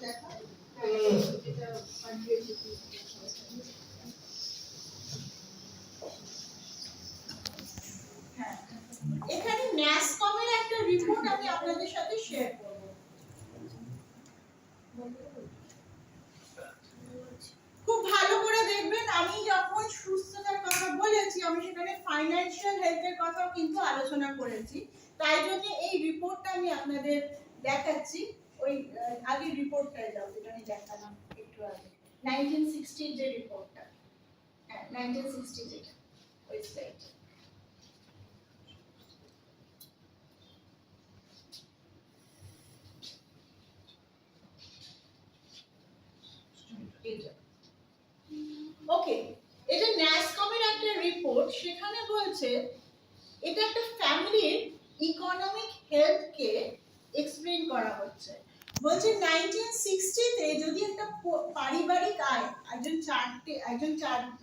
দেখা এটা এখানে ন্যাসকমের একটা রিপোর্ট আমি আপনাদের সাথে শেয়ার করব। খুব ভালো করে দেখবেন, আমি যখন সুস্থতার কথা বলেছি আমি সেখানে ফাইন্যান্সিয়াল হেলথের কথাও কিন্তু আলোচনা করেছি, তাই জন্য এই রিপোর্টটা আমি আপনাদের দেখাচ্ছি। ওই আগে রিপোর্টটায় যাও, যেটা আমি দেখালাম একটু আগে 1960 যে রিপোর্টটা, হ্যাঁ 1960 যেটা ওই স্লাইড। ওকে, এটা ন্যাসকমের একটা রিপোর্ট, সেখানে বলছে এটা একটা ফ্যামিলির ইকোনমিক হেলথ কে এক্সপ্লেইন করা হচ্ছে। বলছে 1960 তে যদি একটা পারিবারিক আয়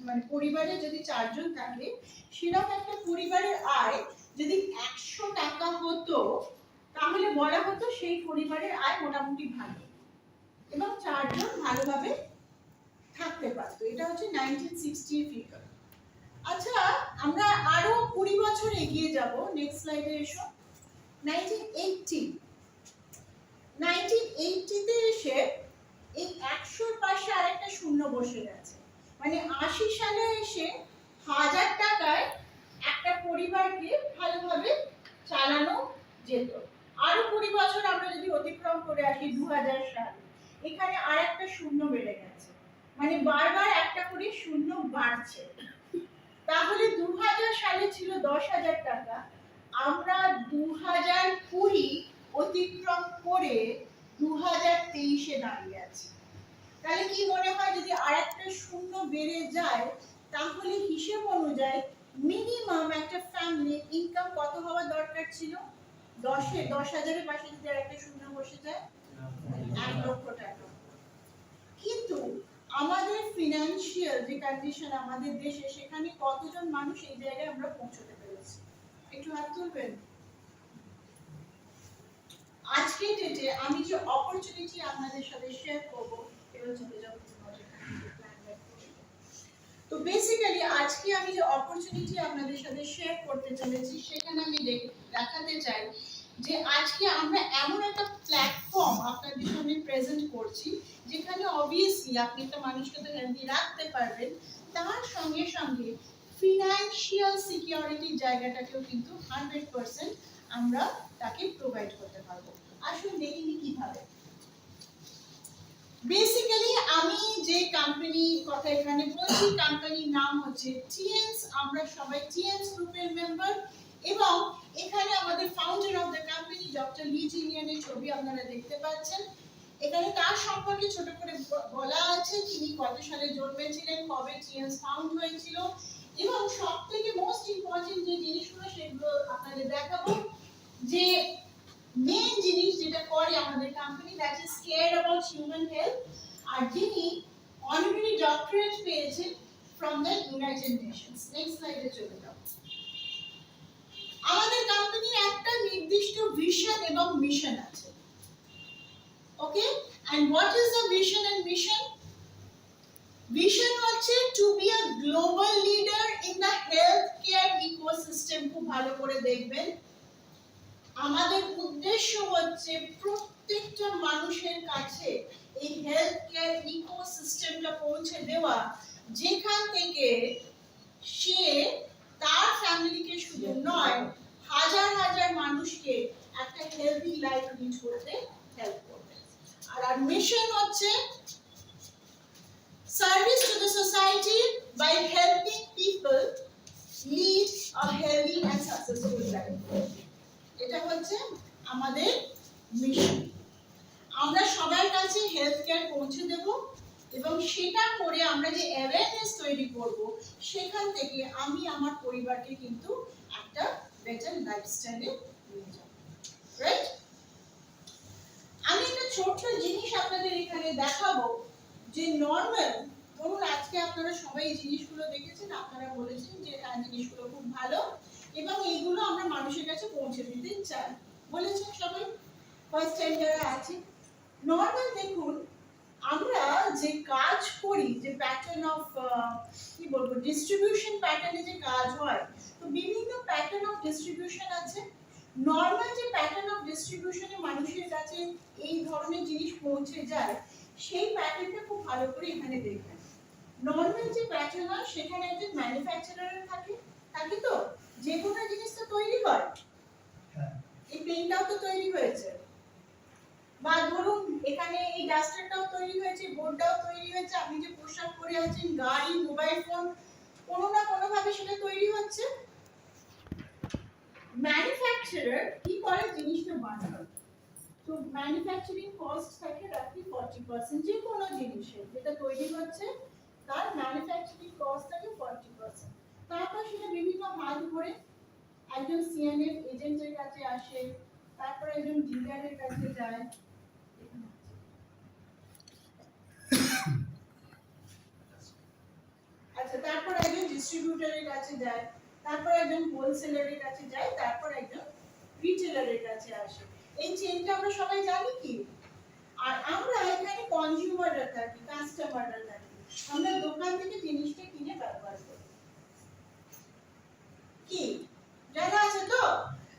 মানে পরিবারে যদি 4 জন থাকে, সেরকম একটা পরিবারের আয় যদি 100 টাকা হতো, তাহলে বলা হতো সেই পরিবারের আয় মোটামুটি ভালো এবং 4 জন ভালোভাবে থাকতে পারতো। এটা হচ্ছে 1960 ফিগার। আচ্ছা, আমরা আরো 20 বছর এগিয়ে যাব, নেক্সট স্লাইডে এসো। 1980 তে এসে এই 100 এর পাশে আরেকটা শূন্য বসে গেছে, মানে 80 সালে এসে 1000 টাকায় একটা পরিবারকে ভালোভাবে চালানো যেত। আরো 20 বছর আমরা যদি অতিক্রম করে আসি 2000 সাল, এখানে আরেকটা শূন্য বেড়ে গেছে, মানে বারবার একটা করে শূন্য বাড়ছে। তাহলে 2000 সালে ছিল 10,000 টাকা, আমরা 2020 অতিক্রম করে 2023 এ দাঁড়িয়ে আছি। তাহলে কি মনে হয় যদি আরেকটা শূন্য বেড়ে যায়, তাহলে হিসেব অনুযায়ী মিনিমাম একটা ফ্যামিলি ইনকাম কত হওয়া দরকার ছিল? 10,000 এর পাশে যদি আরেকটা শূন্য বসে যায় 1 লক্ষ টাকা। কিন্তু আমাদের ফিনান্সিয়াল যে কন্ডিশন আমাদের দেশে, সেখানে কতজন মানুষ এই জায়গায় আমরা পৌঁছতে পেরেছি? একটু হাত তুলবেন। আজকে ডেটে আমি যে অপরচুনিটি আপনাদের সাথে শেয়ার করব, এবার চলে যাব তো বেসিক্যালি আজকে আমি যে অপরচুনিটি আপনাদের সাথে শেয়ার করতে চলেছি, সেখানে আমি দেখাতে চাই যে আজকে আমরা এমন একটা প্ল্যাটফর্ম আপনাদের সামনে প্রেজেন্ট করছি, যেখানে অবভিয়াসলি আপনি একটা মানুষকে তো হেলদি রাখতে পারবেন, তার সঙ্গে সঙ্গে ফিনান্সিয়াল সিকিউরিটির জায়গাটাকেও কিন্তু 100% আমরা তাকে প্রোভাইড করতে পারবো। আসুন দেখিনি কিভাবে। বেসিক্যালি আমি যে কোম্পানির কথা এখানে বলছি, কোম্পানির নাম হচ্ছে টিএনস। আমরা সবাই টিএনস গ্রুপের মেম্বার এবং এখানে আমাদের founder of the company doctor Li জিনিয়ানের ছবি আপনারা দেখতে পাচ্ছেন। এখানে তার সম্পর্কে ছোট করে বলা আছে, তিনি কত সালে জন্মেছিলেন, কবে টিএনস ফাউন্ড হয়েছিল এবং সবথেকে মোস্ট ইম্পর্টেন্ট যে জিনিসগুলো সেগুলো আপনাদের দেখাবো। যে মেন জিনিস যেটা করে আমাদের company, that is care about human health, আর যিনি অনারারি ডক্টরেট পেয়েছেন from the United Nations. Next স্লাইডে চলে যাও। আমাদের কোম্পানির একটা নির্দিষ্ট ভিশন এবং মিশন আছে। Okay, and what is the vision and mission? Vision হচ্ছে to be a global leader in the health care ecosystem. খুব ভালো করে দেখবেন, আমাদের উদ্দেশ্য হচ্ছে প্রত্যেকটা মানুষের কাছে এই হেলথ কেয়ার ইকোসিস্টেমটা পৌঁছে দেওয়া, যেখান থেকে সে তার ফ্যামিলিকে শুধু নয়, হাজার হাজার মানুষকে একটা হেলদি লাইফ লিড করতে হেল্প করবে। আর মিশন হচ্ছে service to the society by helping people lead a healthy and successful life. এটা হচ্ছে আমাদের মিশন। আমরা সবার কাছে হেলথ কেয়ার পৌঁছে দেব এবং সেটা করে আমরা যে অ্যাওয়ারনেস তৈরি করব, সেখান থেকে আমি আমার পরিবারকে কিন্তু একটা বেটার লাইফস্টাইলে নিয়ে যাব। রাইট? আমি একটা ছোট্ট জিনিস আপনাদের এখানে দেখাবো, যে নরমাল ধরুন আজকে আপনারা সবাই এই জিনিসগুলো দেখেছেন, আপনারা বলেছেন যে হ্যাঁ জিনিসগুলো খুব ভালো এবং এইগুলো আমরা মানুষের কাছে পৌঁছে দিতে চাই, বলেছেন সবাই ফার্স্ট টাইম যারা আছে। নর্মাল দেখুন, আমরা যে কাজ করি, যে প্যাটার্ন অফ কি বলবো, ডিস্ট্রিবিউশন প্যাটার্নে যে কাজ হয়, তো বিভিন্ন প্যাটার্ন অফ ডিস্ট্রিবিউশন আছে। নর্মাল যে প্যাটার্ন অফ ডিস্ট্রিবিউশনে মানুষের কাছে এই ধরনের জিনিস পৌঁছে যায়, সেই প্যাটার্নটা খুব ভালো করে এখানে দেখবেন। নর্মাল যে প্যাটার্ন হয় সেখানে একজন ম্যানুফ্যাকচারার থাকে, থাকে তো, যে কোনো জিনিস তো তৈরি হয়, এই পেনটাও তো তৈরি হয়েছে, বা ধরুন এখানে এই ডাস্টারটাও তৈরি হয়েছে, বোর্ডটাও তৈরি হয়েছে, আপনি যে পোশাক পরে আছেন, গাড়ি, মোবাইল ফোন, কোনো না কোনো ভাবে সেটা তৈরি হচ্ছে। ম্যানুফ্যাকচারার কি করে জিনিসটা বানায়, তো ম্যানুফ্যাকচারিং কস্ট থাকে রাখি 40%, যে কোনো জিনিসের যেটা তৈরি হচ্ছে তার ম্যানুফ্যাকচারিং কস্ট থাকে 40%। তারপর সেটা বিভিন্ন হাত ধরে একজন সিএনএফ এজেন্টের কাছে আসে, তারপর একজন ডিলারের কাছে যায়, আচ্ছা, তারপর একজন ডিস্ট্রিবিউটরের কাছে যায়, তারপর একজন হোলসেলারের কাছে যায়, তারপর একজন রিটেলারের কাছে আসে। এই চেইনটা আমরা সবাই জানি কি? আর আমরা এখানে কনজিউমাররা থাকি, কাস্টমাররা থাকি, আমরা দোকান থেকে জিনিসটা কিনে ব্যবহার করি। কি জানা আছে তো?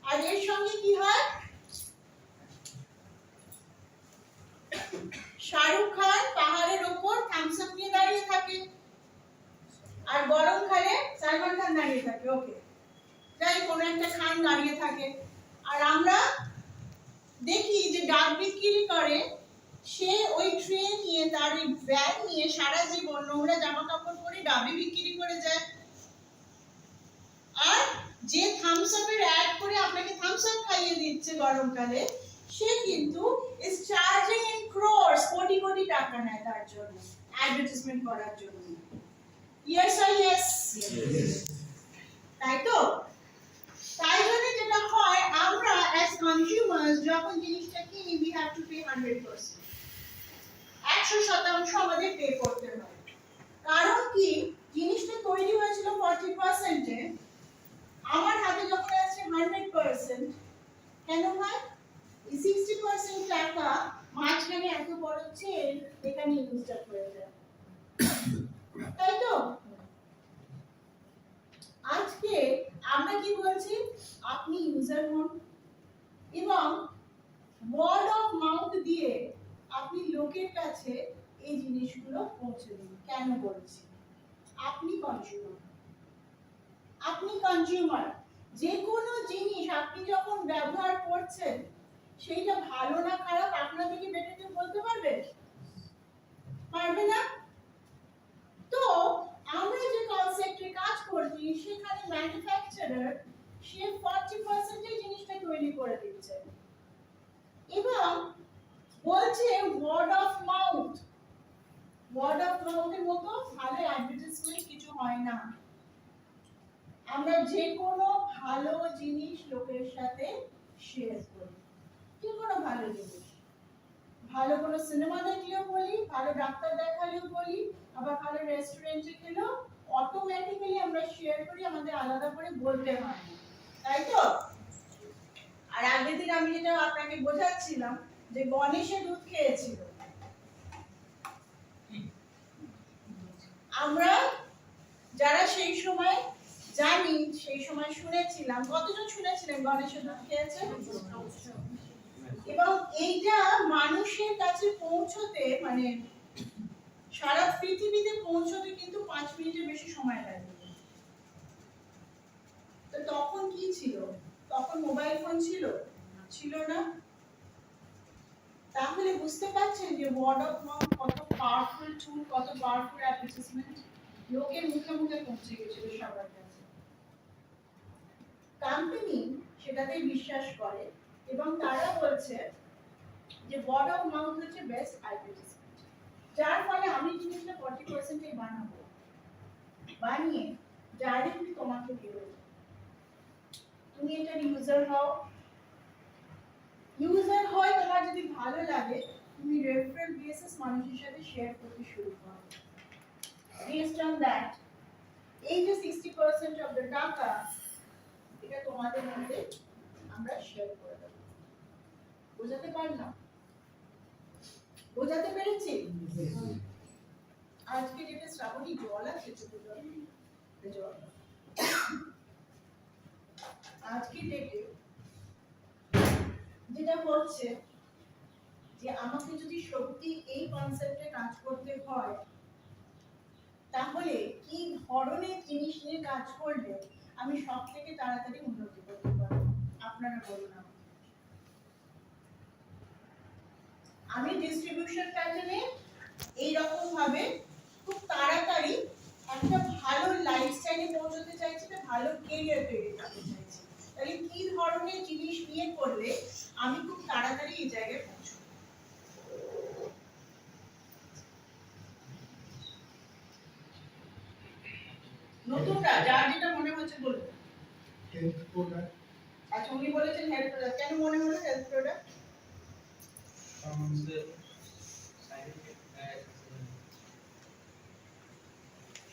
আর এর সঙ্গে কি হয়? শাহরুখ খান পাহাড়ের উপর থামস আপ নিয়ে দাঁড়িয়ে থাকে, আর গরমকালে সালমান খান দাঁড়িয়ে থাকে, ওকে, যাই কোনো একটা খান দাঁড়িয়ে থাকে। আর আমরা দেখি যে ডাব বিক্রি করে, সে ওই ট্রে নিয়ে, তার ওই ব্যাগ নিয়ে সারা জীবন নোংরা জামা কাপড় পরে ডাবে বিক্রি করে যায়। আর যে থামস আপের অ্যাড করে আপনাকে থামস আপ খাইয়ে দিচ্ছে গরমকালে, সে কিন্তু is charging in crores, crore crore টাকা নেয় তার জন্য, অ্যাডভার্টাইজমেন্ট করার জন্য। ইয়েস আর ইয়েস? তাই তো? তাই জন্য যেটা হয়, আমরা অ্যাজ কনজিউমার্স যখন জিনিসটা কিনি, we have to pay 100%, 100% আমাদের পে করতে হয়। কারণ কি, জিনিসটা তৈরি হয়েছিল 40% এ, আমার হাতে যখন আসছে 100%, কেন হয়? 60% টাকা মাঝখানে এত বড় চেন এখানে ইনস্টল হয়ে যায়, তাই তো? আজকে আমরা কি বলছি, আপনি ইউজার হন এবং ওয়ার্ড অফ মাউথ দিয়ে আপনি লোকের কাছে এই জিনিসগুলো পৌঁছে দিন। কেন বলছি? আপনি কনজিউমার, আপনি কনজিউমার, যে কোনো জিনিস আপনি যখন ব্যবহার করছেন, সেইটা ভালো না খারাপ আপনার থেকে বেটে কেউ বলতে পারবে? পারবে না। তো আমরা যে কনসেপ্টে কাজ করছি, সেখানে ম্যানুফ্যাকচারার সে 40% এই জিনিসটা তৈরি করে দিচ্ছে এবং বলছে word of mouth, word of মাউথের মতো ভালো অ্যাডভার্টাইজমেন্ট কিছু হয় না। আমরা যে কোনো ভালো জিনিস লোকের সাথে শেয়ার করি, যে কোনো ভালো জিনিস, ভালো কোনো সিনেমা দেখলেও বলি, ভালো ডাক্তার দেখালেও বলি, আবার ভালো রেস্টুরেন্টে গেলেও অটোমেটিক্যালি আমরা শেয়ার করি, আমাদের আলাদা করে বলতে হয় না, তাই তো? আর আগের দিন আমি যেটা আপনাকে বোঝাচ্ছিলাম যে গণেশে দুধ খেয়েছিল, আমরা যারা সেই সময় জানি, সেই সময় শুনেছিলাম, কতজন শুনেছিলেন গণেশে দুধ খেয়েছে? এবং এইটা মানুষের কাছে পৌঁছতে, মানে সারা পৃথিবীতে পৌঁছতে কিন্তু 5 মিনিটের বেশি সময় লাগে। তো তখন কি ছিল? তখন মোবাইল ফোন ছিল? ছিল না। তাহলে বুঝতে পারছেন যে ওয়ার্ড অফ মাউথ কত পাওয়ারফুল টুল, কত পাওয়ারফুল অ্যাডভার্টাইজমেন্ট, লোকের মুখে মুখে পৌঁছে গেছিল সবার কাছে। কোম্পানি সেটাতে বিশ্বাস করে এবং তারা বলছে যে ওয়ার্ড অফ মাউথ হচ্ছে বেস্ট অ্যাডভার্টাইজমেন্ট, যার ফলে আমি জিনিসটা 40% এ বানাবো, বানিয়ে ডাইরেক্টলি তোমাকে দিয়ে দেবো, তুমি এটার ইউজার হও, ইউজার হয়, তোমার যদি ভালো লাগে তুমি রেফারেল বেসিস মানুষের সাথে শেয়ার করতে শুরু করো। বেসড অন দ্যাট এই যে 60% অফ দ্য টাকা, এটা তোমাদের মধ্যে আমরা শেয়ার করে দেব। বুঝাতে পারলাম? বোঝাতে পেরেছি? আজকে যেটা শ্রাবণী জল আছে ছোট জল, জল আজকে ডেটে যেটা হচ্ছে যে আমাকে যদি সত্যি এই কনসেপ্টে কাজ করতে হয় তাহলে কি ধরনের জিনিস নিয়ে কাজ করলে আমি সব থেকে তাড়াতাড়ি উন্নতি করতে পারবো? আপনারা বলুন আমাকে। আমি ডিস্ট্রিবিউশন প্যাটার্নে এইরকম ভাবে খুব তাড়াতাড়ি একটা ভালো লাইফস্টাইলে পৌঁছতে চাইছি, একটা ভালো কেরিয়ার তৈরি করতে চাইছি। তাহলে কি ধরনের জিনিস নিয়ে করলে আমি খুব তাড়াতাড়ি এই জায়গায় পৌঁছবো? নতুনটা যার যেটা মনে হচ্ছে বলুন। Health product. আচ্ছা, উনি বলেছেন হেলথ প্রোডাক্ট। কেন মনে হলো হেলথ প্রোডাক্ট?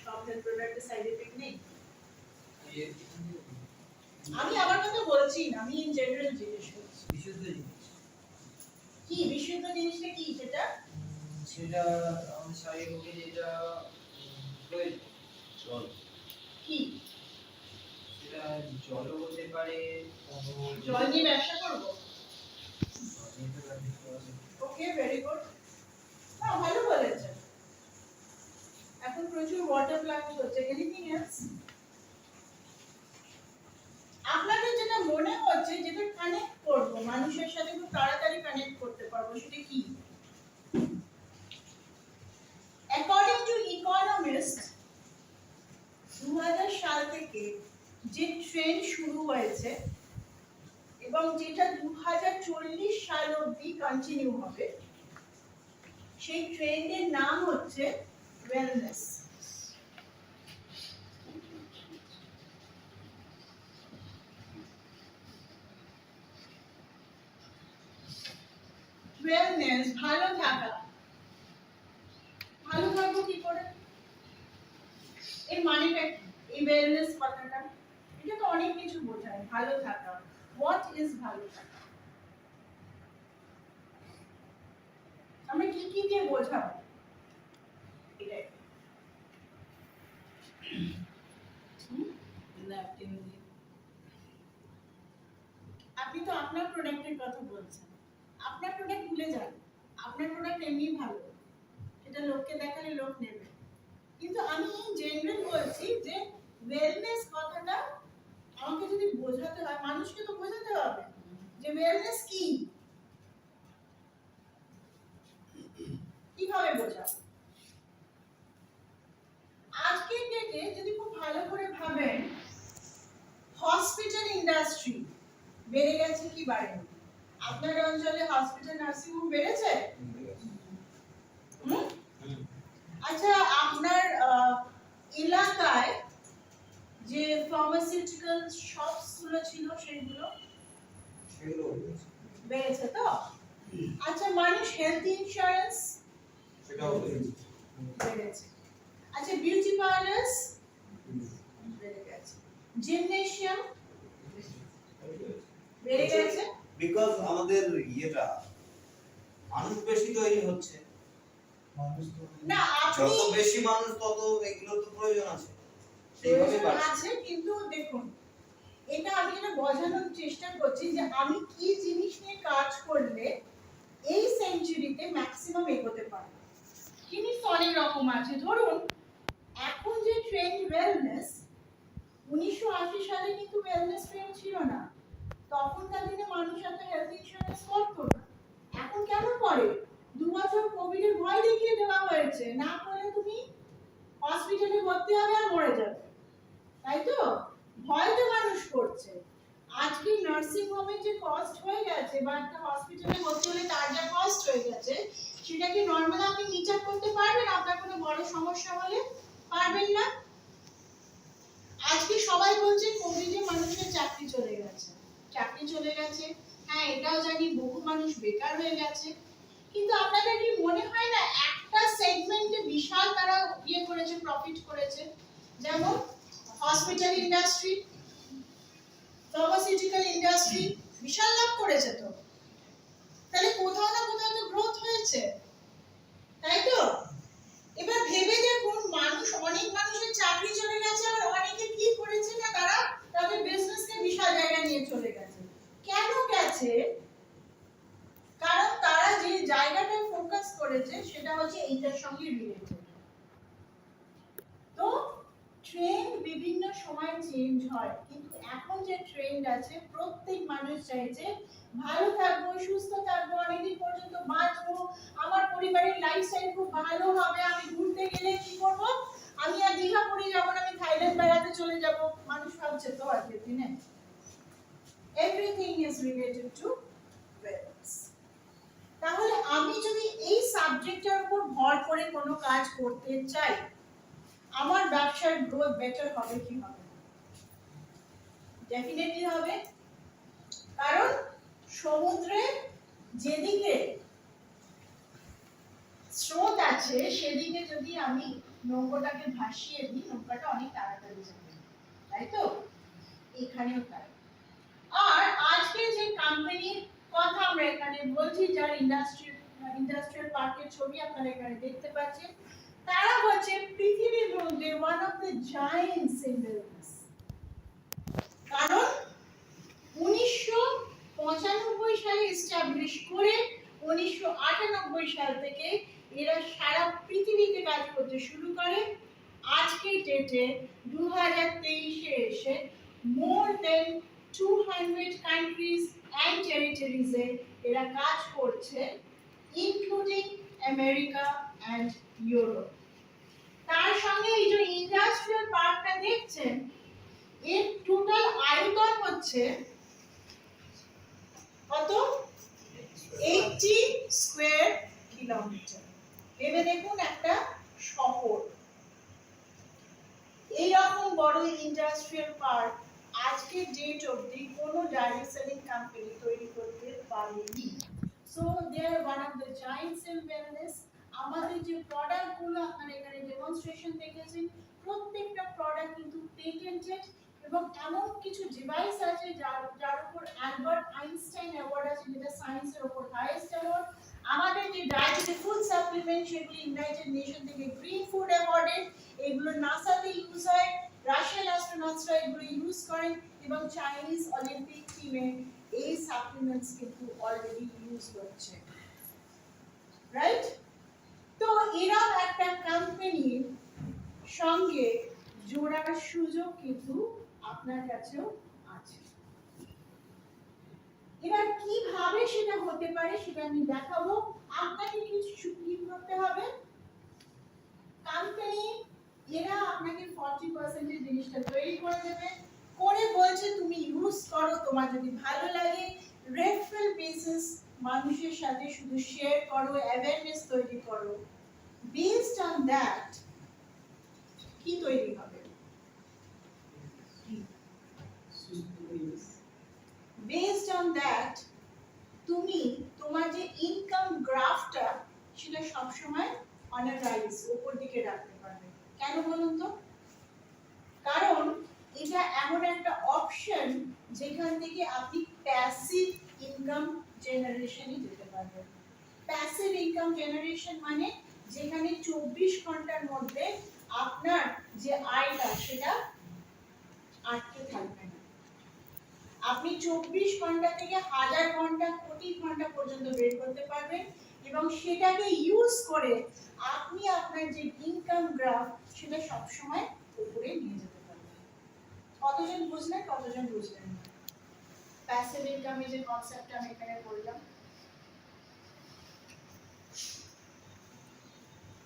সব হেলথ প্রোডাক্টের সাইড এফেক্ট নেই। আমি আমার কথা বলছি না, আমি ইন জেনারেল জিজ্ঞেস করছি। বিশুদ্ধ জিনিস কি বিশুদ্ধ জিনিসটা কি সেটা? সেটা আমাদের শরীরের পক্ষে যেটা প্রয়োজন জল। কি সেটা জলও হতে পারে, জল নিয়ে ব্যবসা করব? ওকে, ভেরি গুড। না, ভালো বলেছেন। এখন প্রচুর ওয়াটার প্ল্যান্ট হচ্ছে। Anything else? আপনাদের যেটা মনে হচ্ছে যেটা কানেক্ট করব, মানুষের সাথে খুব তাড়াতাড়ি কানেক্ট করতে পারবো, সেটা কি? অ্যাকর্ডিং টু ইকোনমিস্ট 2000 সাল থেকে যে ট্রেন্ড শুরু হয়েছে এবং যেটা 2040 সাল অবধি কন্টিনিউ হবে, সেই ট্রেন্ডের নাম হচ্ছে ওয়েলনেস। ওয়েলনেস, ভালো থাকা। ভালো থাকবো কি করে? এর মানেটা কি? এই ওয়েলনেস কথাটা এটা তো অনেক কিছু বোঝায়। ভালো থাকা, হোয়াট ইজ ভালো থাকা? আমরা কি কি দিয়ে বোঝাবো এটাই? আপনি তো আপনার প্রোডাক্টের কথা বলছেন। আপনার প্রোডাক্ট ভুলে যান। আপনার প্রোডাক্ট এমনি ভালো, সেটা লোককে দেখালে লোক নেবে। কিন্তু আমি জেনারেল বলছি যে ওয়েলনেস কথাটা আমাকে যদি বোঝাতে হয়, মানুষকে তো বোঝাতে হবে যে ওয়েলনেস কি, কিভাবে বোঝাবো? আজকের ডেটে যদি খুব ভালো করে ভাবেন, হসপিটাল ইন্ডাস্ট্রি বেড়ে গেছে কি বাড়েনি? আপনার অঞ্চলে হসপিটাল নার্সিং হোম বেড়েছে? আচ্ছা, আপনার এলাকায় যে ফার্মাসিউটিক্যাল শপস গুলো ছিল সেগুলো বেড়েছে তো? আচ্ছা, মানুষ হেলথ ইন্স্যুরেন্স সেটাও বেড়েছে। আচ্ছা, বিউটি পার্লার্স বেড়ে গেছে। জিমনেশিয়াম বেড়ে গেছে বিকজ আমাদের ইয়েটা মানুষ বেশি তৈরি হচ্ছে। না। যত আপনি বেশি মানুষ তত এগুলো তো প্রয়োজন আছে, সেইভাবে বাড়ছে। আছে, কিন্তু দেখুন এটা আমি এটা বোঝানোর চেষ্টা করছি যে আমি কি জিনিস নিয়ে কাজ করলে এই সেঞ্চুরিতে ম্যাক্সিমাম এগোতে পারবো। জিনিস তো অনেক রকম আছে। ধরুন এখন যে ট্রেন্ড ওয়েলনেস, 1980 সালে কিন্তু ওয়েলনেস ট্রেন্ড ছিল না। তখনকার দিনে মানুষ এত হেলথ ইন্স্যুরেন্স করতো না। এখন কেন করে? 2 বছর কোভিড এর ভয় দেখিয়ে দেওয়া হয়েছে, না করলে তুমি হসপিটালে ভর্তি হবে আর মরে যাবে, তাই তো? ভয়তে মানুষ করছে। আজকে নার্সিং হোমে যে কস্ট হয়ে গেছে বা একটা হসপিটালে ভর্তি হলে তার যা কস্ট হয়ে গেছে, সেটা কি নরমাল আপনি মিটার করতে পারবেন? আপনার কোনো বড় সমস্যা হলে পারবেন না। আজকে সবাই বলছে কোভিডে মানুষের চাকরি চলে গেছে। চাকরি চলে গেছে, হ্যাঁ এটাও জানি, বহু মানুষ বেকার হয়ে গেছে। কিন্তু আপনাদের কি মনে হয় না একটা সেগমেন্টে বিশাল তারা ইয়ে করেছে, প্রফিট করেছে? যেমন হসপিটাল ইন্ডাস্ট্রি, ফার্মাসিউটিক্যাল ইন্ডাস্ট্রি বিশাল লাভ করেছে তো। তাহলে কোথাও না কোথাও তো গ্রোথ হয়েছে। করেছে সেটা হচ্ছে এইটার সঙ্গে রিলেটেড। তো ট্রেন্ড বিভিন্ন সময় চেঞ্জ হয়, কিন্তু এখন যে ট্রেন্ড আছে প্রত্যেক মানুষ চাইছে ভালো থাকবো, সুস্থ থাকবো, অনেকদিন পর্যন্ত বাঁচবো, আমার পরিবারের লাইফস্টাইল খুব ভালো হবে, আমি ঘুরতে গেলে কি করব, আমি আর দীঘা পুরী যাবো না, আমি থাইল্যান্ড বেড়াতে চলে যাব। মানুষ ভাবছে তো আজকের দিনে everything is related to wellness. তাহলে আমি যদি এই সাবজেক্টের উপর ভর করে কোনো কাজ করতে চাই, আমার ব্যবসার গ্রোথ বেটার হবে কি হবে? ডেফিনেটলি হবে। কারণ সমুদ্রে যেদিকে স্রোত আছে সেদিকে যদি আমি নৌকাটাকে ভাসিয়ে দিই, নৌকাটা অনেক তাড়াতাড়ি যাবে, তাই তো? এখানেও তাই। আর আজকে যে কোম্পানির কথা আমরা এখানে বলছি, যার ইন্ডাস্ট্রিয়াল পার্কের ছবি আপনারা এখানে দেখতে পাচ্ছেন, তারা হচ্ছে পৃথিবীর মধ্যে one of the giants in business. কারণ 1995 সালে এস্টাবলিশ করে 1998 সাল থেকে এরা সারা পৃথিবীতে কাজ করতে শুরু করে। আজকের ডেটে 2023-এ এসে মোর দেন 200 কান্ট্রিজ অ্যান্ড টেরিটরিজে এরা কাজ করছে, ইনক্লুডিং আমেরিকা অ্যান্ড ইউরোপ। তার সঙ্গে এই যে ইন্ডাস্ট্রিয়াল পার্কটা দেখছেন, এর টোটাল আয়তন হচ্ছে কত? 80 স্কয়ার কিলোমিটার। ভেবে দেখুন একটা শহর। এইরকম বড় ইন্ডাস্ট্রিয়াল পার্ক আজকে ডেট অবধি কোনো ডাইরেক্ট সেলিং কোম্পানি তৈরি করতে পারেনি। So they are one of the giants in wellness. আমাদের যে প্রোডাক্টগুলো আপনারা এখানে ডেমনস্ট্রেশন দেখেছেন, প্রত্যেকটা প্রোডাক্ট কিন্তু পেটেন্টেড, এবং এমন কিছু ডিভাইস আছে যার উপর অ্যালবার্ট আইনস্টাইন অ্যাওয়ার্ড আছে, যেটা সায়েন্সের উপর হাইয়েস্ট অ্যাওয়ার্ড। আমাদের যে ডায়েটারি ফুড সাপ্লিমেন্ট, সেগুলি ইউনাইটেড নেশন থেকে গ্রিন ফুড অ্যাওয়ার্ডেড, এগুলো নাসাতে ইউজ হয়, রাশিয়ান অ্যাস্ট্রোনটসরা এগুলো ইউজ করেন, এবং চাইনিজ অলিম্পিক টিমে এই সাপ্লিমেন্টস কিন্তু অলরেডি ইউজ হচ্ছে, রাইট? তো এরকম একটা কোম্পানির সঙ্গে জোড়ার সুযোগ কিন্তু আপনার কাছেও আছে। এবার কিভাবে সেটা হতে পারে সেটা আমি দেখাবো। আপনাকে কিছু কি করতে হবে, কোম্পানি এরা আপনাকে 40% এর জিনিসটা তৈরি করে দেবে, করে বলছে তুমি ইউজ করো, তোমার যদি ভালো লাগে রেফারেল বেসিস মানুষের সাথে শুধু শেয়ার করো, অ্যাওয়ারনেস তৈরি করো। বেসড অন দ্যাট কি তৈরি হবে? বেসড অন দ্যাট তুমি তোমার যে ইনকাম গ্রাফটা সেটা সবসময় অন আ রাইজ, উপর দিকে রাখতে পারবে। কেন বলুন তো? কারণ এটা এমন একটা অপশন যেখান থেকে আপনি প্যাসিভ ইনকাম জেনারেশনে যেতে পারবেন। প্যাসিভ ইনকাম জেনারেশন মানে যেখানে 24 ঘন্টার মধ্যে আপনার যে আয়টা সেটা আটকে থাকবে না। আপনি 24 ঘন্টা থেকে 1000 ঘন্টা, কোটি ঘন্টা পর্যন্ত বের করতে পারবেন, এবং সেটাকে ইউজ করে আপনি আপনার যে ইনকাম গ্রাফ সেটা সবসময় উপরে নিয়ে যেতে পারবেন। কতজন বুঝলেন, কতজন বুঝলেন না? প্যাসিভ ইনকামের যে কনসেপ্টটা আমি এখানে বললাম,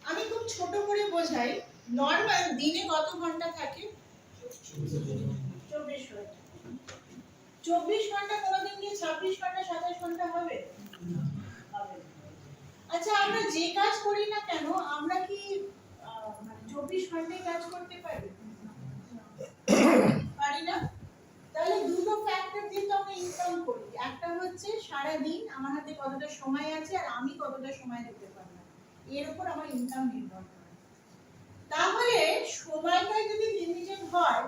আমি খুব ছোট করে বোঝাই। নরমাল দিনে কত ঘন্টা থাকে? 24 ঘন্টা। 24 ঘন্টা কোনোদিন কি 26 ঘন্টা 27 ঘন্টা হবে? হবে না। আচ্ছা, আমরা যে কাজ করি না কেন আমরা কি মানে 24 ঘন্টায় কাজ করতে পারি? পারি না। তাহলে দুটো ফ্যাক্টর দিয়ে তো আমরা ইনকাম করি। একটা হচ্ছে সারা দিন আমার হাতে কতটা সময় আছে আর আমি কতটা সময় দিতে পারলাম, এর উপর আমার ইনকাম নির্ভর করে। তাহলে সময়টা যদি লিমিটেড হয়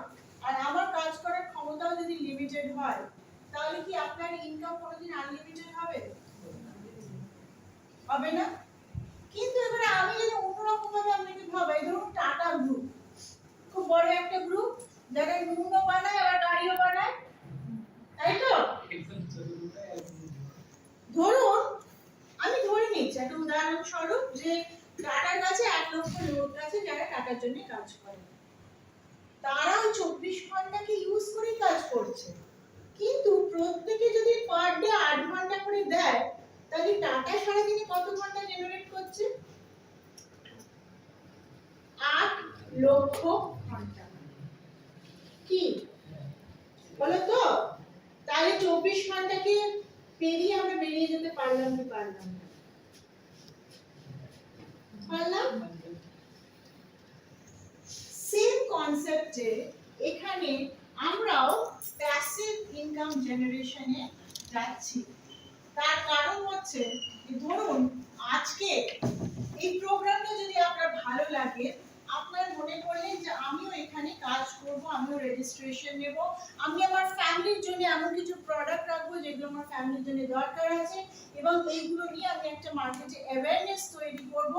আর আমার কাজ করার ক্ষমতাও যদি লিমিটেড হয়, তাহলে কি আপনার ইনকাম কোনোদিন আনলিমিটেড হবে? হবে না। কিন্তু এবারে আমি যদি অন্যরকম ভাবে আপনাকে ভাবাই, ধরুন টাটা গ্রুপ খুব বড় একটা গ্রুপ, যারা নুনও বানায় আবার গাড়িও বানায়, তাই তো? ধরুন আমি ধরে নিচ্ছি, একটা উদাহরণ উদাহরণস্বরূপ যে টাটার কাছে 1 লক্ষ লোক আছে যারা টাটার জন্য কাজ করে, তারাও 24 ঘন্টাকে ইউজ করে কাজ করছে, কিন্তু প্রত্যেকে যদি পার ডে 8 ঘন্টা করে দেয়, তাহলে টাটা সারাদিনে কত ঘন্টা জেনারেট করছে? 8 লক্ষ ঘন্টা। কি বলো তো? তাহলে 24 ঘন্টাকে পেরিয়ে আমরা বেরিয়ে যেতে পারলাম কি পারলাম না? পারলাম। সেম কনসেপ্টে এখানে আমরাও প্যাসিভ ইনকাম জেনারেশনে যাচ্ছি। তার কারণ হচ্ছে যে ধরুন আজকে এই প্রোগ্রামটা যদি আপনার ভালো লাগে, আপনার মনে করলেন যে আমিও এখানে কাজ করব, আমিও রেজিস্ট্রেশন নেব, আমি আমার ফ্যামিলির জন্য এমন কিছু প্রোডাক্ট রাখবো যেগুলো আমার ফ্যামিলির জন্য দরকার আছে, এবং এইগুলো নিয়ে আমি একটা মার্কেটে অ্যাওয়ারনেস তৈরি করব,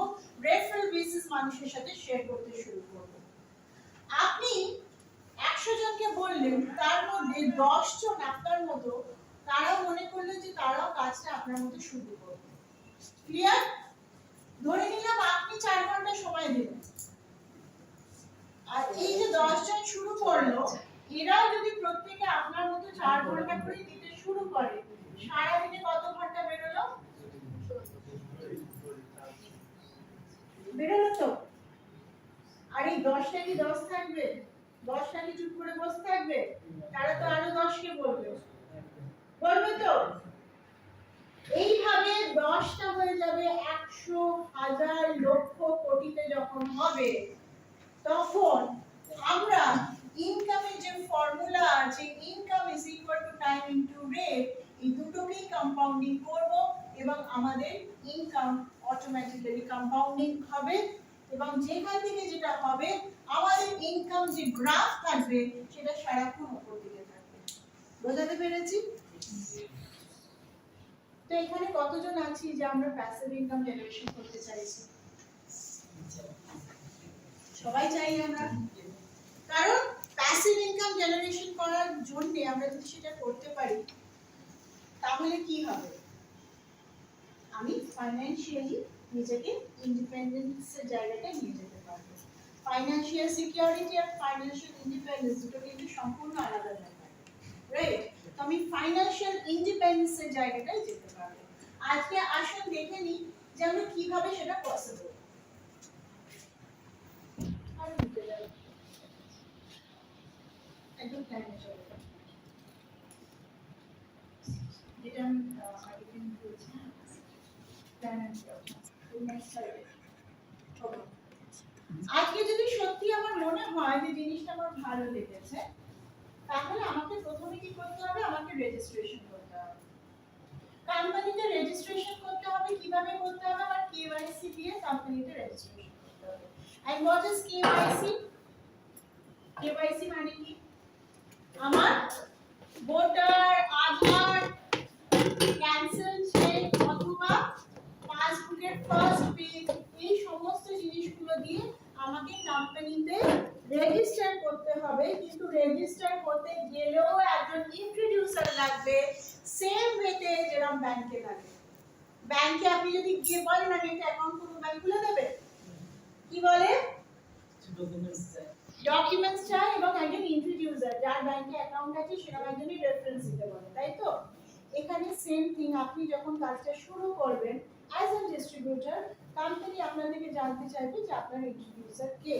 রেফারেল বেসিস মানুষের সাথে শেয়ার করতে শুরু করব। আপনি 100 জনকে বললেন, তার মধ্যে 10 জন আপনার মতো, তারাও মনে করলেন যে তারাও কাজটা আপনার মতো শুরু করবে। ক্লিয়ার? ধরে নিলাম আপনি 4 ঘন্টা সময় দিলেন, আর এই যে 10 জন শুরু করলো, এরাও যদি প্রত্যেকে আপনার মতো 4 ঘন্টা করে দিতে শুরু করে, সারা দিনে কত ঘন্টা বেরোলো? বেরোলো তো? আর এই 10টা কি 10 থাকবে? 10টা কি চুপ করে বসে থাকবে? তারা তো আরো 10 কে বলবে, বলবে তো? এইভাবে 10টা হয়ে যাবে 100, 1000, লক্ষ, কোটিতে যখন হবে, তখন আমরা ইনকামের যে ফর্মুলা আছে, income is equal to time into rate, এই দুটোকেই কম্পাউন্ডিং করব, এবং আমাদের ইনকাম অটোমেটিক্যালি কম্পাউন্ডিং হবে, এবং যেখান থেকে যেটা হবে আমাদের ইনকাম যে গ্রাফ থাকবে সেটা সারাক্ষণ উপর দিকে থাকবে। বোঝাতে পেরেছি? তো এখানে কতজন আছি যে আমরা প্যাসিভ ইনকাম জেনারেশন করতে চাইছি? সবাই চাই আমরা, কারণ প্যাসিভ ইনকাম জেনারেশন করার জন্য আমরা যদি সেটা করতে পারি, তাহলে কি হবে? আমি ফাইন্যান্সিয়ালি নিজেকে ইন্ডিপেন্ডেন্সের জায়গাটায় নিয়ে যেতে পারবো। ফাইন্যান্সিয়াল সিকিউরিটি আর ফাইন্যান্সিয়াল ইন্ডিপেন্ডেন্স দুটো কিন্তু সম্পূর্ণ আলাদা ব্যাপার, রাইট? তো আমি ফাইন্যান্সিয়াল ইন্ডিপেন্ডেন্সের জায়গাটায় যেতে পারবো। আজকে আসুন দেখে নিই যে আমরা কিভাবে সেটা পসিবল। একদম টাইমে চলে যাবে, যেটা আমি আগে দিন বলছিলাম। আজকে যদি সত্যি আমার মনে হয় যে জিনিসটা আমার ভালো লেগেছে, তাহলে আমাকে প্রথমে কি করতে হবে? আমাকে রেজিস্ট্রেশন করতে হবে। কোম্পানিতে রেজিস্ট্রেশন করতে হবে। কিভাবে করতে হবে? আমার কেওয়াইসি দিয়ে কোম্পানিতে রেজিস্ট্রেশন করতে হবে। And what is KYC? KYC মানে কি? আমার ভোটার, আধার, ক্যান্সেল চেক অথবা পাসবুকের ফার্স্ট পেজ, এই সমস্ত জিনিসগুলো দিয়ে আমাকে কোম্পানিতে রেজিস্টার করতে হবে। কিন্তু রেজিস্টার করতে গেলেও একজন ইন্ট্রোডিউসার লাগবে, সেম ওয়েতে যেরকম ব্যাংকে লাগে। ব্যাংকে আপনি যদি গিয়ে বলেন আমি একটা অ্যাকাউন্ট করব, ব্যাংক খুলে দেবে? কি বলে? ডকুমেন্টস চাই এবং একজন ইন্ট্রোডিউসার, যার ব্যাংকে অ্যাকাউন্ট আছে সেরকম একজনই রেফারেন্স দিতে বলে, তাই তো? এখানে সেম থিং, আপনি যখন কাজটা শুরু করবেন অ্যাজ এ ডিস্ট্রিবিউটর, কোম্পানি আপনার থেকে জানতে চাইবে যে আপনার ইন্ট্রোডিউসার কে,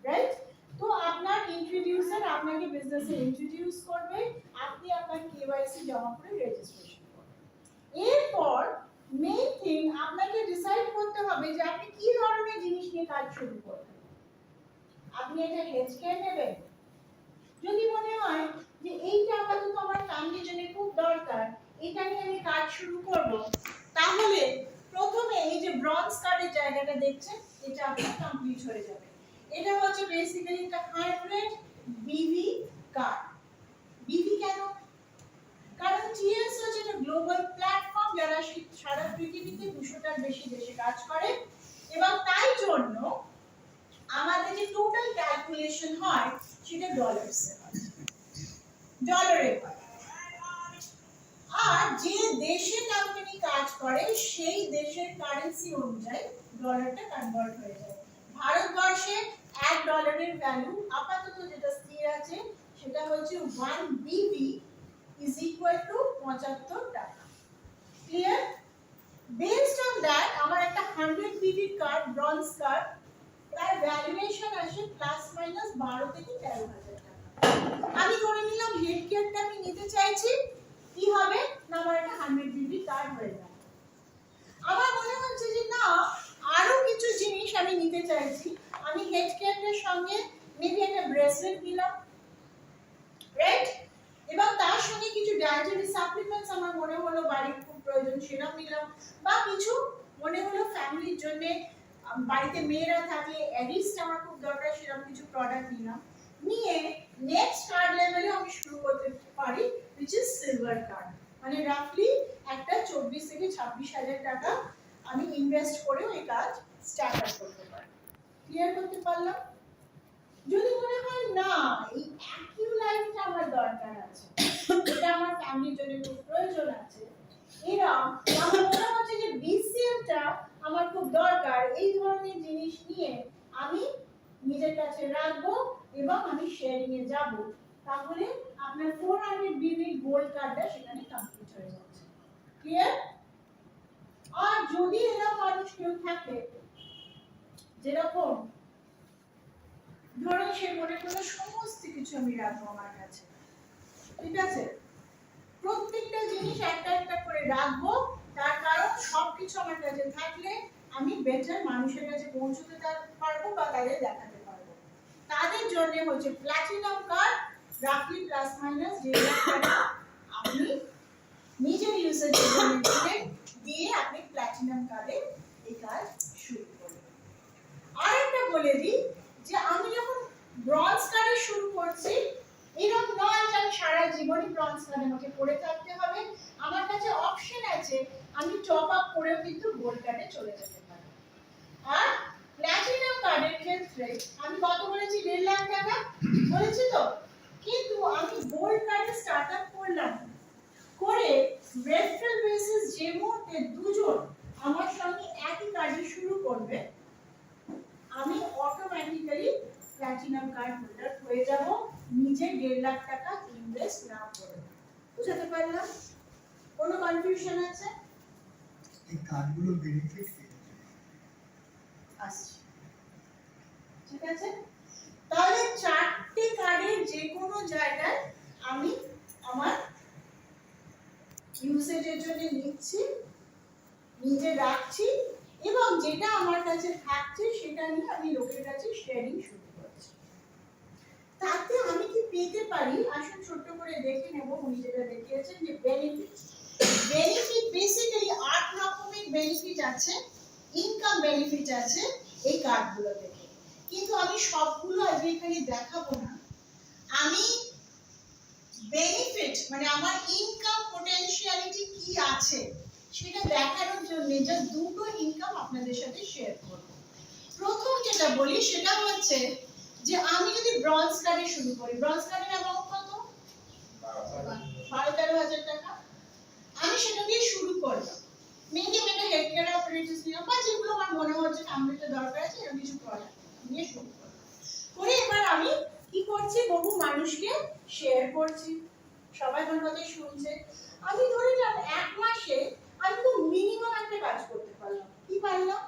রাইট? তো আপনার ইন্ট্রোডিউসার আপনাকে বিজনেসে ইন্ট্রোডিউস করবে, আপনি আপনার কেওয়াইসি জমা করে রেজিস্ট্রেশন করবেন। এরপর মেইন থিং, আপনাকে ডিসাইড করতে হবে যে আপনি কি ধরনের জিনিস নিয়ে কাজ শুরু করবেন। আপনি এটা হেলথকেয়ার নেবেন? যদি মনে হয় যে এইটা আপাতত আমার ফ্যামিলির জন্য খুব দরকার, এটা নিয়ে আমি কাজ শুরু করব, তাহলে প্রথমে এই যে ব্রঞ্জ কার্ডের জায়গাটা দেখছেন, এটা আপনার কমপ্লিট হয়ে যাবে। এটা হচ্ছে বেসিক্যালি একটা 100 বিভি কার্ড। বিভি কেন? কারণ টিএস হচ্ছে একটা গ্লোবাল প্ল্যাটফর্ম যারা সারা পৃথিবীতে 200টার বেশি দেশে কাজ করে, এবং তাই জন্য আমাদের যে টোটাল ক্যালকুলেশন হয় সেটা ডলারসে হয়, ডলারে হয়। আর যে দেশে কোম্পানি কাজ করে সেই দেশের কারেন্সি অনুযায়ী ডলারটা কনভার্ট হয়ে যায়। ভারতবর্ষে $1 ভ্যালু আপাতত যেটা স্থির আছে সেটা হচ্ছে 1 BV is equal to 75 টাকা। ক্লিয়ার? বেসড অন দ্যাট আমার একটা 100 BV কার্ড, ব্রঞ্জ কার্ড, তার ভ্যালুয়েশন আসে প্লাস মাইনাস 12 থেকে 13,000 টাকা। আমি ধরে নিলাম হেড কেয়ারটা আমি নিতে চাইছি, কি হবে না আমার একটা 100 BV কার্ড হয়ে যাবে। আমার মনে হচ্ছে যে না আরো কিছু জিনিস আমি নিতে চাইছি, আমি হেড কেয়ারটার সঙ্গে মেবি একটা ব্রেসলেট নিলাম, রাইট? এবং তার সঙ্গে কিছু ডায়েটারি সাপ্লিমেন্টস আমার মনে হলো বাড়ির খুব প্রয়োজন সেটা নিলাম, বা কিছু মনে হলো ফ্যামিলির জন্য বাড়িতে মেয়েরা থাকলে অ্যাডিস্ট আমার খুব দরকার সেরকম কিছু প্রোডাক্ট নিলাম। নিয়ে নেক্সট কার্ড লেভেলে আমি শুরু করতে পারি which is সিলভার কার্ড, মানে রাফলি একটা 24 থেকে 26,000 টাকা আমি ইনভেস্ট করে ওই কাজ স্টার্ট আপ করতে পারি। ক্লিয়ার করতে পারলাম? যদি মনে হয় না এই অ্যাকিউ লাইফটা আমার দরকার আছে, এটা আমার ফ্যামিলির জন্য খুব প্রয়োজন আছে, এরকম আমার মনে হচ্ছে যে বিসিএমটা আমার খুব দরকার, এই ধরনের জিনিস নিয়ে আমি নিজের কাছে রাখবো এবং আমি শেয়ারিং এ যাব, তাহলে আপনার 400 BV গোল্ড কার্ডটা সেখানে কমপ্লিট হয়ে যাচ্ছে। ক্লিয়ার? আর যদি এরকম মানুষ কেউ থাকে যেরকম ধরুন সে মনে করলো সমস্ত কিছু আমি রাখবো আমার কাছে, ঠিক আছে, প্রত্যেকটা জিনিস একটা একটা করে রাখবো, তার কারণ সবকিছু আমার কাছে থাকলে আমি বেটার মানুষের কাছে পৌঁছতে পারবো বা তাদের দেখাতে পারবো। তাদের জন্য হচ্ছে প্ল্যাটিনাম কার্ড, রাফলি প্লাস মাইনাস যে আপনি নিজের ইউজেজের জন্য দিয়ে আপনি প্ল্যাটিনাম কার্ডে এই কাজ শুরু করবেন। আরেকটা বলে দিই যে আমি যখন ব্রঞ্জ কার্ডে শুরু করছি এরকম নয় যে আমি সারা জীবনই ব্রঞ্জ কার্ডে আমাকে পড়ে থাকতে হবে, আমার কাছে অপশন আছে আমি টপ আপ করেও কিন্তু গোল্ড কার্ডে চলে যেতে পারি। আর প্ল্যাটিনাম কার্ডের ক্ষেত্রে আমি কত বলেছি 1.5 লাখ টাকা বলেছি তো, কিন্তু আমি গোল্ড কার্ডে স্টার্ট আপ করলাম করে রেফারেল বেসিস যে মুহূর্তে দুজন আমার সঙ্গে একই কার্ডে শুরু করবে আমি অটোমেটিক্যালি প্ল্যাটিনাম কার্ড হোল্ডার হয়ে যাব, নিজে 1.5 লাখ টাকা ইনভেস্ট না করে। বুঝতে পারলাম? কোনো কনফিউশন আছে? এই কার্ডগুলো বেনিফিট কি? আসছে, ঠিক আছে। তাহলে 4টে কার্ডের যে কোনো জায়গায় আমি আমার ইউসেজের জন্য নিচ্ছি, নিজে রাখছি এবং যেটা আমার কাছে থাকছে সেটা নিয়ে আমি লোকের কাছে শেয়ারিং শুরু করছি। তাতে আমি কি পেতে পারি আসুন ছোট করে দেখে নেব। উনি যেটা দেখিয়েছেন যে বেনিফিট, বেনিফিট বেসিক্যালি 8 রকমের বেনিফিট আছে, ইনকাম বেনিফিট আছে এই কার্ডগুলো থেকে, কিন্তু আমি সবগুলো আজ এখানে দেখাবো না। আমি বেনিফিট মানে আমার ইনকাম পোটেনশিয়ালিটি কি আছে সেটা দেখানোর জন্য যে দুটো ইনকাম আপনাদের সাথে শেয়ার করব। প্রথম যেটা বলি সেটা হচ্ছে যে আমি যদি ব্রঞ্জ কার্ডে শুরু করি, ব্রঞ্জ কার্ডের অ্যামাউন্ট কত? 12-13,000 টাকা। আমি সেটা দিয়ে শুরু করলাম, মেয়েকে মেয়েটা হেড কেয়ার অপারেটরস নিলাম বা যেগুলো আমার মনে হচ্ছে ফ্যামিলিতে দরকার আছে এরকম কিছু প্রোডাক্ট নিয়ে শুরু করলাম। করে এবার আমি কি করছি বহু মানুষকে শেয়ার করছি, সবাই আমার কথা শুনছে। আমি ধরে নিলাম 1 মাসে আমি তো মিনিমাম একটা কাজ করতে পারলাম। কি পারলাম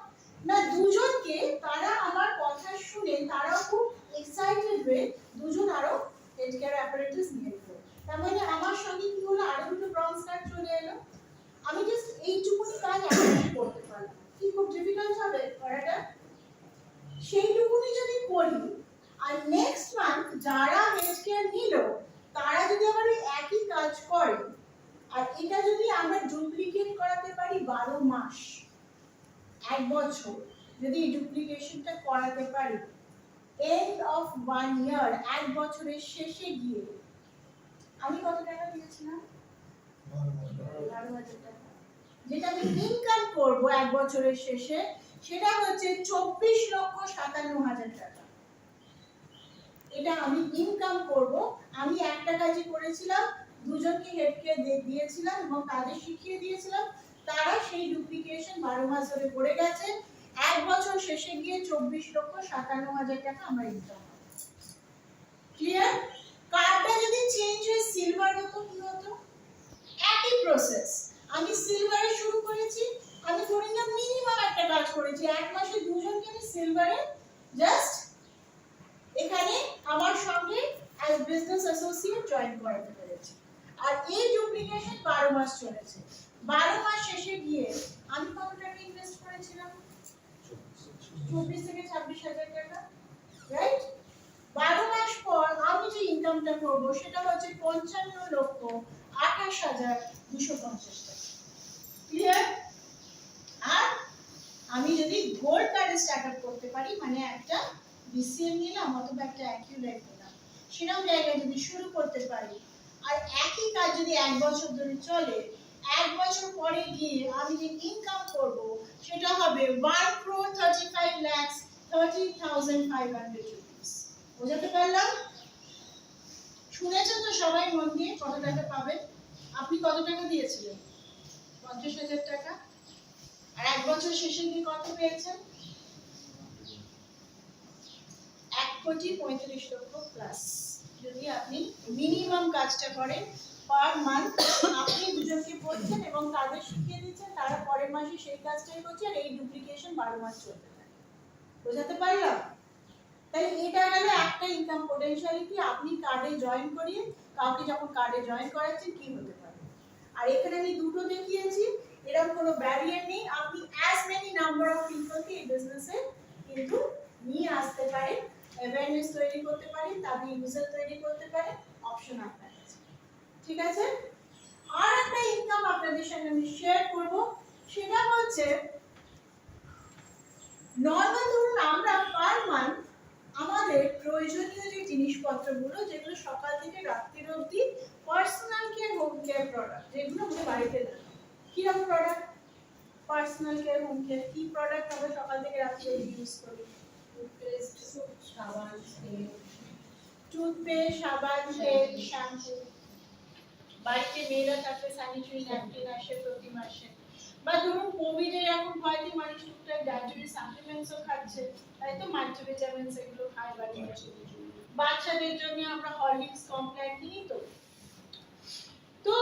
না দুজনকে তারা আমার কথা শুনে তারাও খুব এক্সাইটেড হয়ে দুজন আরো হেড কেয়ার অ্যাপারেটাস নিয়ে নিল। তার মানে আমার সঙ্গে কি হলো আরো দুটো ব্রঞ্জ কার্ড চলে এলো। আমি জাস্ট এইটুকুনি কাজ আমি করতে পারলাম। কি খুব ডিফিকাল্ট হবে করাটা? সেইটুকুনি যদি করি আর নেক্সট মান্থ যারা হেড কেয়ার নিল তারা যদি আবার ওই একই কাজ করে আর এটা যদি আমরা ডুপ্লিকেট করাতে পারি 12 মাস 1 বছর যদি ডুপ্লিকেশনটা করাতে পারি এন্ড অফ 1 ইয়ার 1 বছরের শেষে গিয়ে আমি কত টাকা দিয়েছিলাম 12,000 টাকা, যেটা আমি ইনকাম করব 1 বছরের শেষে সেটা হচ্ছে 24,57,000 টাকা। এটা আমি ইনকাম করব। আমি একটা কাজই করেছিলাম দুজনকে হেডকে দিয়েছিলাম এবং তাদের শিখিয়ে দিয়েছিলাম, তারা সেই ডুপ্লিকেশন 12 মাস ধরে করে গেছে। এক বছর শেষে গিয়ে 24,57,000 টাকা আমার ইনকাম। ক্লিয়ার? কার্ডটা যদি চেঞ্জ হয়ে সিলভার হতো কি হতো? একই প্রসেস। আমি সিলভারে শুরু করেছি, আমি ধরে নিলাম মিনিমাম একটা কাজ করেছি, এক মাসে দুজনকে আমি সিলভারে জাস্ট এখানে আমার সঙ্গে অ্যাজ বিজনেস অ্যাসোসিয়েট জয়েন করাতে পেরেছি। আর এই ডুপ্লিকেশন 12 মাস চলেছে। 12 মাস শেষে গিয়ে আমি কত টাকা ইনভেস্ট করেছিলাম? 24 থেকে 26,000 টাকা, রাইট? 12 মাস পর আমি যে ইনকামটা করব সেটা হচ্ছে 55,28,250 টাকা। ক্লিয়ার? আর আমি যদি গোল্ড কার্ডে স্টার্ট আপ করতে পারি, মানে একটা বিসিএম নিলাম অথবা একটা অ্যাকিউরেট নিলাম, সেরকম জায়গায় যদি শুরু করতে পারি, আর একই কাজ যদি 1 বছর ধরে চলে, 1 বছর পরে গিয়ে আমি যে ইনকাম করব সেটা হবে 1,35,30,500 রুপিস। বুঝতে পারলাম? শুনেছেন তো সবাই মন দিয়ে কত টাকা পাবেন? আপনি কত টাকা দিয়েছিলেন? 50,000 টাকা। আর 1 বছর শেষে গিয়ে কত পেয়েছেন? 1,35,00,000 প্লাস। যদি আপনি মিনিমাম কাজটা করেন, পার মান্থ আপনি দুজনকে পড়ছেন এবং তাদের শিখিয়ে দিচ্ছেন, তারা পরের মাসে সেই কাজটাই করছে, আর এই ডুপ্লিকেশন 12 মাস চলতে থাকে। বোঝাতে পারলাম? তাই এটা গেল একটা ইনকাম পোটেনশিয়ালিটি। আপনি কার্ডে জয়েন করিয়ে কাউকে যখন কার্ডে জয়েন করাচ্ছেন কি হতে পারে। আর এখানে আমি দুটো দেখিয়েছি, এরকম কোনো ব্যারিয়ার নেই। আপনি অ্যাজ মেনি নাম্বার অফ পিপলকে এই বিজনেসে কিন্তু নিয়ে আসতে পারেন, অ্যাওয়ারনেস তৈরি করতে পারেন, তাদের ইউজার তৈরি করতে পারেন, অপশন আপনার কাছে। ঠিক আছে? আর একটা ইনকাম আপনাদের সঙ্গে আমি শেয়ার করব, সেটা হচ্ছে নর্মাল ধরুন আমরা পার মান্থ আমাদের প্রয়োজনীয় যে জিনিসপত্রগুলো, যেগুলো সকাল থেকে রাত্রি অবধি personal care, home care product, যেগুলো আমরা বাড়িতে লাগে, কিরকম product? Personal care, home care, কি প্রোডাক্ট আমরা সকাল থেকে রাত্রি অবধি ইউজ করি? টুথপেস্ট, সাবান, তেল, টুথপেস্ট, সাবান, তেল, শ্যাম্পু। বাড়িতে মেয়েরা থাকলে স্যানিটারি ন্যাপকিন আসে প্রতি মাসে। বা ধরুন কোভিড এর এখন ভয়তে মানুষ টুকটাক ডায়েটারি সাপ্লিমেন্টসও খাচ্ছে, তাই তো মাল্টিভিটামিনস এগুলো খায় বাড়িতে। বাচ্চাদের জন্য আমরা হরলিক্স কমপ্ল্যান কিনি। তো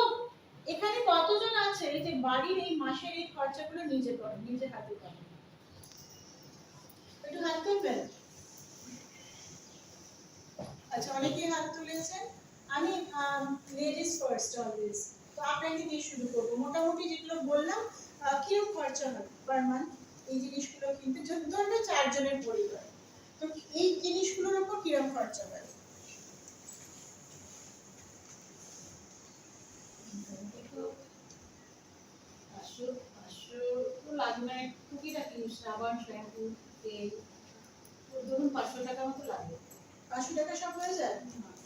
এখানে কতজন আছে যে বাড়ির এই মাসের এই খরচাগুলো নিজে করেন, নিজে হাতে করেন? একটু হাত তুলবেন। আচ্ছা, অনেকেই হাত তুলেছেন। আমি লেডিস ফার্স্ট অলওয়েজ, তো আপনাকে দিয়ে শুরু করবো। মোটামুটি যেগুলো বললাম, কিরকম খরচা হয় পার মান্থ এই জিনিসগুলো কিনতে? ধরুন 4 জনের পরিবার, তো এই জিনিসগুলোর উপর কিরকম খরচা হয়? লাগবে, টুকিটাকি সাবান, শ্যাম্পু, তেল, ধরুন 500 টাকা মতো লাগবে। 500 টাকা সব হয়ে যায়?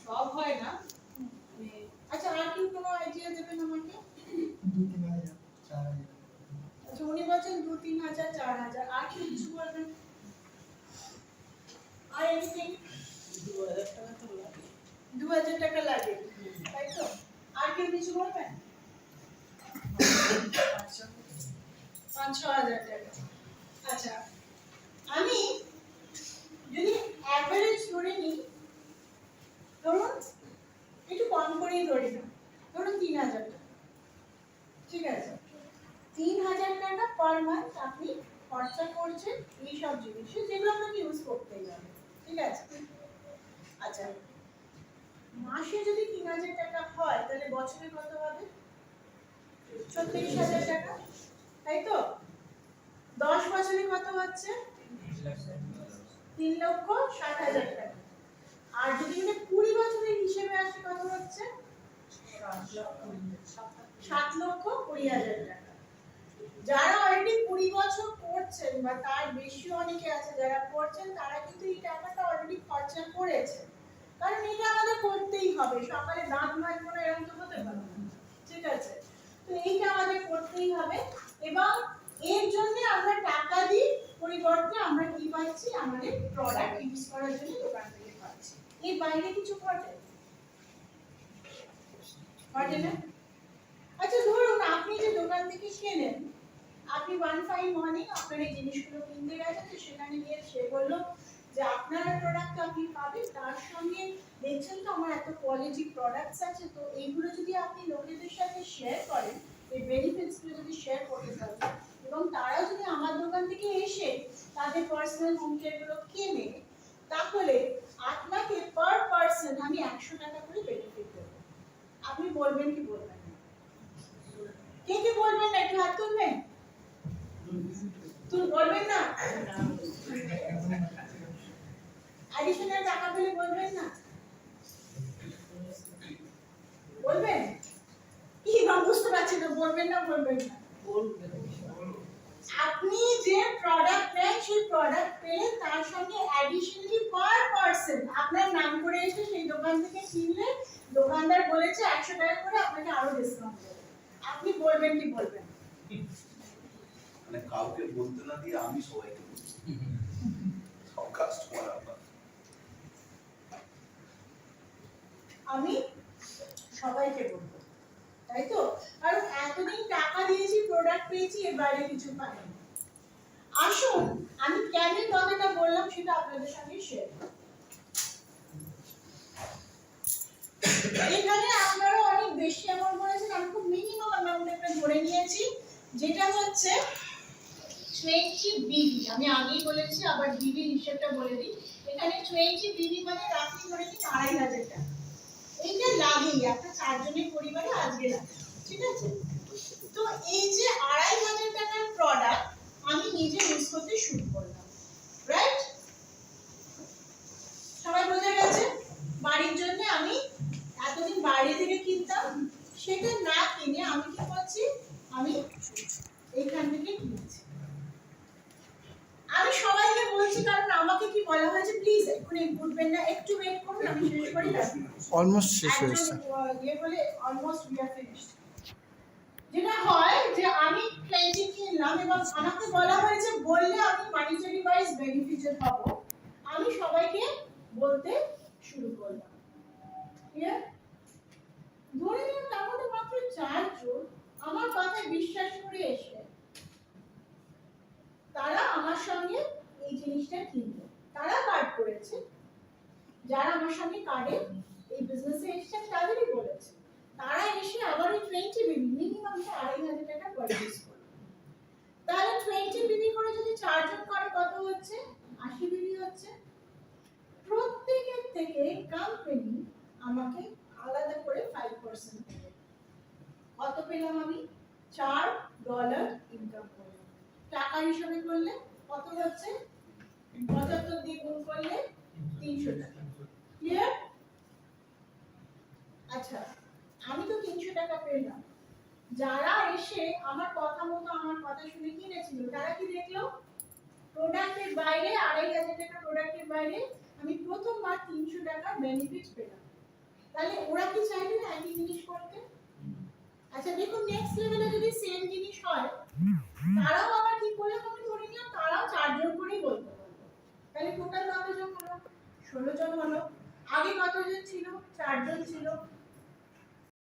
সব হয় না, মানে আচ্ছা, আর কি কোনো আইডিয়া দেবেন আমাকে? 2-3 হাজার, 4 হাজার। আচ্ছা, উনি বলছেন 2-3 হাজার, 4 হাজার। আর কি কিছু বলবেন? আর এনিথিং? 2000 টাকা তো লাগে। 2000 টাকা লাগে, তাই তো? আর কেউ কিছু বলবেন? 5-6 হাজার টাকা। আচ্ছা, আমি যদি অ্যাভারেজ ধরে নিই, ধরুন একটু কম করেই ধরি না, ধরুন 3,000 টাকা। ঠিক আছে? 3,000 টাকা পার মান্থ আপনি খরচা করছেন এই সব জিনিসে, যেগুলো আপনাকে ইউজ করতেই হবে। ঠিক আছে? আচ্ছা, মাসে যদি 3,000 টাকা হয় তাহলে বছরে কত হবে? 36,000 টাকা, তাই তো? 10 বছরে কত হচ্ছে? 3,60,000 টাকা। আর যদি এটা 20 বছরের হিসেবে আসে কত হচ্ছে? 7,20,000 টাকা। যারা অলরেডি 20 বছর করছেন বা তার বেশি অনেকে আছে যারা করছেন, তারা কিন্তু এই টাকাটা অলরেডি খরচা করেছে, কারণ এটা আমাদের করতেই হবে। সকালে দাঁত মাজবো না এরকম তো হতে পারে না। ঠিক আছে? তো এইটা আমাদের করতেই হবে, এবং এর জন্য আমরা টাকা দিই, পরিবর্তে আমরা কি পাচ্ছি? আমাদের প্রোডাক্ট ইউজ করার জন্য দোকান থেকে পাচ্ছি। এর বাইরে কিছু ঘটে? ঘটে না? আচ্ছা ধরুন আপনি যে দোকান থেকে কেনেন, আপনি ওয়ান ফাইন মর্নিং আপনার এই জিনিসগুলো কিনতে গেছেন, তো সেখানে গিয়ে সে বললো যে আপনার প্রোডাক্ট আপনি পাবেন, তার সঙ্গে দেখছেন তো আমার এত কোয়ালিটি প্রোডাক্টস আছে, তো এইগুলো যদি আপনি লোকেদের সাথে শেয়ার করেন, এই বেনিফিটসগুলো যদি শেয়ার করতে পারেন এবং তারাও যদি আমার দোকান থেকে এসে তাদের পার্সোনাল হোম কেয়ারগুলো কেনে, তাহলে আপনাকে পার পার্সন আমি 100 টাকা করে বেনিফিট দেবো। আপনি বলবেন কি বলবেন না? কে কে বলবেন না? একটু হাত তুলবেন। তুই বলবেন না? অ্যাডিশনাল টাকা পেলে বলবেন না? বলবেন? কি না বুঝতে পারছি না, বলবেন না বলবেন না? আপনি যে প্রোডাক্ট নেন সেই প্রোডাক্ট পেলে তার সঙ্গে অ্যাডিশনালি পার পারসন আপনার নাম করে এসে সেই দোকান থেকে কিনলে দোকানদার বলেছে 100 টাকা করে আপনাকে আরো ডিসকাউন্ট দেবে। আপনি বলবেন কি বলবেন? মানে কাউকে বলতে না দিয়ে আমি সবাইকে বলছি। সব কাস্টমার আপনার। আমি সবাইকে বলবো, তাই তো? কারণ এতদিন টাকা দিয়েছি, প্রোডাক্ট পেয়েছি, এর বাইরে কিছু পাইনি। আসুন আমি কেন কথাটা বললাম সেটা আপনাদের সঙ্গে শেয়ার করব। এখানে আপনারা অনেক বেশি অ্যামাউন্ট বলেছেন, আমি খুব মিনিমাম অ্যামাউন্ট একটা ধরে নিয়েছি, যেটা হচ্ছে 20 বিবি। আমি আগেই বলেছি, আবার বিবি হিসেবটা বলে দিই। এখানে 20 বিবি মানে রাখি ধরে নিন 2500 টাকা। এইটা লাগেই, একটা 4 জনের পরিবারে আজকে লাগে, ঠিক আছে? তো এই যে 2500 টাকার প্রোডাক্ট আমি নিজে ইউজ করতে শুরু করলাম, রাইট? সবাই বোঝা গেছে? বাড়ির জন্য আমি এতদিন বাইরে থেকে কিনতাম, সেটা না কিনে আমি কি করছি, আমি এইখান থেকে কিনেছি। আমি সবাইকে বলছি, কারণ আমাকে কি বলা হয়েছে, প্লিজ এক্ষুনি উঠবেন না, একটু ওয়েট করুন, আমি শেষ করে যাচ্ছি। অলমোস্ট শেষ হয়েছে। ইয়ে বলে অলমোস্ট উই আর ফিনিশড। যেটা হয় যে আমি 20 কিনলাম এবং আমাকে বলা হয়েছে বললে আমি মনিটারি ওয়াইজ বেনিফিটেড হব, আমি সবাইকে বলতে শুরু করলাম। ক্লিয়ার? ধরে নিন তার মধ্যে মাত্র 4 জন আমার কথায় বিশ্বাস করে এসে তারা আমার সঙ্গে এই জিনিসটা কিনলো। তারা কার্ড করেছে, যারা আমার সঙ্গে কার্ডে এই বিজনেসে এসেছে তাদেরই বলেছে। তারা এসে আবার ওই 20 বিবি মিনিমাম 2500 টাকা পারচেজ করলো। তাহলে 20 বিবি করে যদি 4 জন করে কত হচ্ছে? 80 বিবি হচ্ছে। প্রত্যেকের থেকে কোম্পানি আমাকে আলাদা করে 5% দেবে। কত পেলাম আমি? $4 ইনকাম করলাম। টাকা হিসাবে করলে কত হচ্ছে? 75 দিয়ে গুণ করলে 300 টাকা। ক্লিয়ার? আচ্ছা, আমি তো 300 টাকা পেলাম। যারা এসে আমার কথা মতো আমার কথা শুনে কিনেছিল, তারা কি দেখলো? প্রোডাক্টের বাইরে 2500 টাকা প্রোডাক্টের বাইরে আমি প্রথমবার 300 টাকা বেনিফিট পেলাম। তাহলে ওরা কি চাইবে না একই জিনিস করতে? আচ্ছা দেখুন, নেক্সট লেভেলে যদি সেম জিনিস হয়, তারাও আবার কি করলো, আমি ধরে নিলাম তারাও 4 জন করেই বলতে পারলো। তাহলে টোটাল কতজন হলো? 16 জন হলো। আগে কতজন ছিল? 4 জন ছিল।